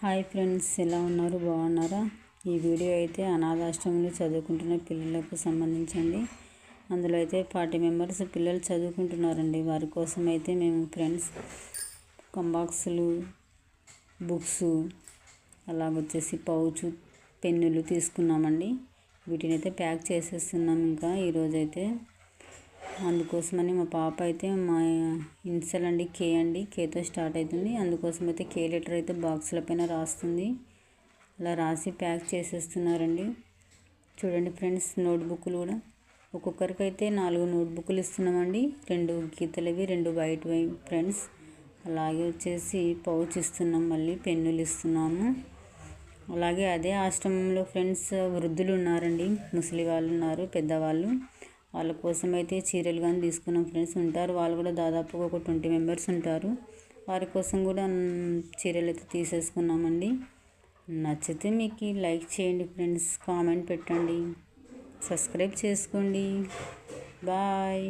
Hi friends, ఎలా ఉన్నారు? బాగున్నారా? ఈ వీడియో అయితే అనాథాశ్రమంలో చదువుకుంటున్న పిల్లలకు సంబంధించింది. అందులో అయితే 40 మెంబర్స్ పిల్లలు చదువుకుంటున్నారండి. వారి కోసం అయితే మేము ఫ్రెండ్స్ కంబాక్సులు, బుక్స్, అలాగొచ్చేసి పౌచు, పెన్నులు తీసుకున్నామండి. వీటిని అయితే ప్యాక్ చేసేస్తున్నాం. ఇంకా ఈరోజైతే అందుకోసమని మా పాప అయితే మా ఇన్సల్ అండి కేతో స్టార్ట్ అవుతుంది. అందుకోసం అయితే కే లెటర్ అయితే బాక్సుల పైన రాస్తుంది. అలా రాసి ప్యాక్ చేసేస్తున్నారండి. చూడండి ఫ్రెండ్స్, నోట్బుక్లు కూడా ఒక్కొక్కరికి అయితే 4 నోట్బుక్లు ఇస్తున్నామండి. 2 గీతలవి, 2 వైట్వి ఫ్రెండ్స్. అలాగే వచ్చేసి పౌచ్ ఇస్తున్నాం, మళ్ళీ పెన్నులు ఇస్తున్నాము. అలాగే అదే ఆశ్రమంలో ఫ్రెండ్స్ వృద్ధులు ఉన్నారండి, ముసలి వాళ్ళు ఉన్నారు, పెద్దవాళ్ళు. వాళ్ళ కోసం అయితే చీరలు కానీ తీసుకున్నాం ఫ్రెండ్స్. ఉంటారు వాళ్ళు కూడా, దాదాపుగా ఒక 20 మెంబర్స్ ఉంటారు. వారి కోసం కూడా చీరలు అయితే తీసేసుకున్నామండి. నచ్చితే మీకు లైక్ చేయండి ఫ్రెండ్స్, కామెంట్ పెట్టండి, సబ్స్క్రైబ్ చేసుకోండి. బాయ్.